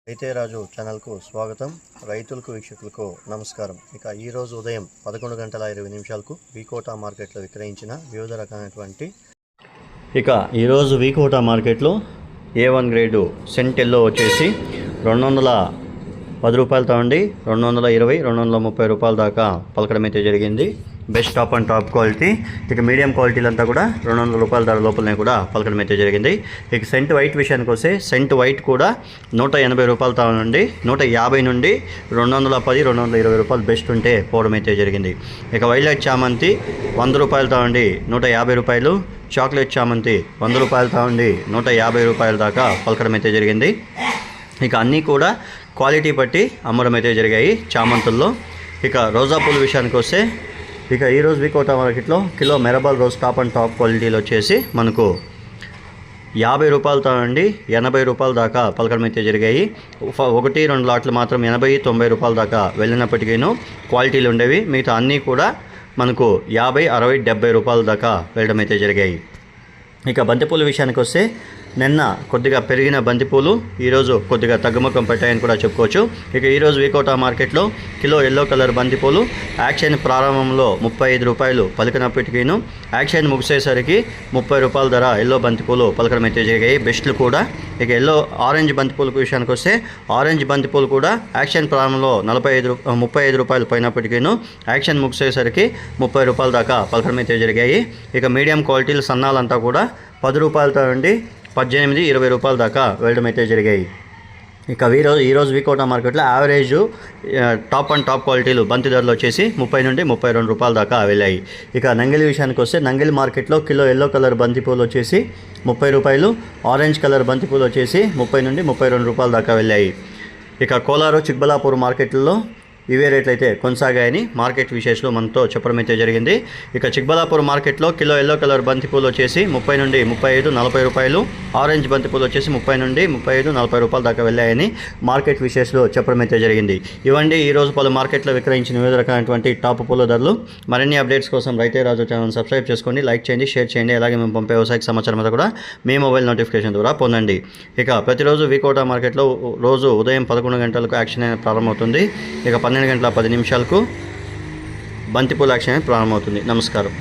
రైతే రాజు ఛానల్కు స్వాగతం. రైతులకు వీక్షకులకు నమస్కారం. ఇక ఈరోజు ఉదయం 11:20 వీకోటా మార్కెట్లో విక్రయించిన వివిధ రకాలైనటువంటి ఈరోజు వీకోటా మార్కెట్లో A1 గ్రేడు సెంట్ ఎల్లో వచ్చేసి 210 రూపాయలతో ఉండి 220, 230 రూపాయల దాకా పలకడం అయితే జరిగింది. Best top and top quality. ఇక మీడియం క్వాలిటీలంతా కూడా 200 రూపాయల ధర లోపలనే కూడా పలకడం అయితే జరిగింది. ఇక సెంట్ వైట్ విషయానికి వస్తే సెంట్ వైట్ కూడా 180 రూపాయలతో నుండి 150 నుండి 210, 220 రూపాయలు బెస్ట్ ఉంటే పోవడం అయితే జరిగింది. ఇక వైలెట్ చామంతి 100 రూపాయలతో ఉండి 150 రూపాయలు, చాక్లెట్ చామంతి 100 రూపాయలతో ఉండి 150 రూపాయల దాకా పలకడం అయితే జరిగింది. ఇక అన్నీ కూడా క్వాలిటీ బట్టి అమ్మడం అయితే జరిగాయి చామంతుల్లో. ఇక రోజా పూల విషయానికి వస్తే ఇక ఈరోజు వీకోటా మార్కెట్లో కిలో మెరబల్ రోజ్ టాప్ అండ్ టాప్ క్వాలిటీలో వచ్చేసి మనకు 50 రూపాయలతో నుండి 80 రూపాయల దాకా పలకడం అయితే జరిగాయి. 1-2 లాట్లు మాత్రం 80, 90 రూపాయల దాకా వెళ్ళినప్పటికీను క్వాలిటీలు ఉండేవి. మిగతా అన్నీ కూడా మనకు 50, 60, 70 రూపాయల దాకా వెళ్ళడం అయితే జరిగాయి. ఇక బంతిపూల విషయానికి వస్తే నిన్న కొద్దిగా పెరిగిన బంతిపూలు ఈరోజు కొద్దిగా తగ్గుముఖం పట్టాయని కూడా చెప్పుకోవచ్చు. ఇక ఈరోజు వీకోటా మార్కెట్లో కిలో ఎల్లో కలర్ బంతిపూలు యాక్షన్ ప్రారంభంలో 35 రూపాయలు పలికినప్పటికీను యాక్షన్ ముగిసేసరికి 30 రూపాయల ధర ఎల్లో బంతిపూలు పలకడం అయితే జరిగాయి బెస్ట్లు కూడా. ఇక ఎల్లో ఆరెంజ్ బంతిపూల విషయానికి వస్తే ఆరెంజ్ బంతిపూలు కూడా యాక్షన్ ప్రారంభంలో 35 రూపాయలు పోయినప్పటికీను యాక్షన్ ముగిసేసరికి 30 రూపాయల దాకా పలకడం అయితే జరిగాయి. ఇక మీడియం క్వాలిటీలు సన్నాలంతా కూడా 10 రూపాయలతో నుండి 18, 20 రూపాయల దాకా వెళ్ళడం అయితే జరిగాయి. ఇక ఈరోజు వీకోటా మార్కెట్లో యావరేజ్ టాప్ అండ్ టాప్ క్వాలిటీలు బంతి ధరలు వచ్చేసి 30 నుండి 32 రూపాయల దాకా వెళ్ళాయి. ఇక నంగిలి విషయానికి వస్తే నంగిలి మార్కెట్లో కిలో ఎల్లో కలర్ బంతిపూలు వచ్చేసి 30 రూపాయలు, ఆరెంజ్ కలర్ బంతిపూలు వచ్చేసి 30 నుండి 32 రూపాయల దాకా వెళ్ళాయి. ఇక కోలారు, చిక్బలాపూర్ మార్కెట్లలో ఇవే రేట్లు అయితే కొనసాగాయని మార్కెట్ విశేషాలు మనతో చెప్పడం అయితే జరిగింది. ఇక చిక్బలాపూర్ మార్కెట్లో కిలో ఎల్లో కలర్ బంతిపూలు వచ్చేసి 30 నుండి 35, 40 రూపాయలు, ఆరెంజ్ బంతిపూలు వచ్చేసి 30 నుండి 35, 40 రూపాయల దాకా వెళ్ళాయని మార్కెట్ విశేషాలు చెప్పడం అయితే జరిగింది. ఇవండి ఈరోజు పలు మార్కెట్లో విక్రయించిన వివిధ రకాలైనటువంటి టాప్ పూల ధరలు. మరిన్ని అప్డేట్స్ కోసం రైతే రాజు ఛానల్ సబ్స్క్రైబ్ చేసుకోండి, లైక్ చేయండి, షేర్ చేయండి. అలాగే మేము పంపే వ్యవసాయ సమాచారం అంతా కూడా మీ మొబైల్ నోటిఫికేషన్ ద్వారా పొందండి. ఇక ప్రతిరోజు వీకోటా మార్కెట్లో రోజు ఉదయం 11 గంటలకు యాక్షన్ అనేది ప్రారంభమవుతుంది. ఇక 12:10 బంతిపూల యాక్షన్ ప్రారంభమవుతుంది. నమస్కారం.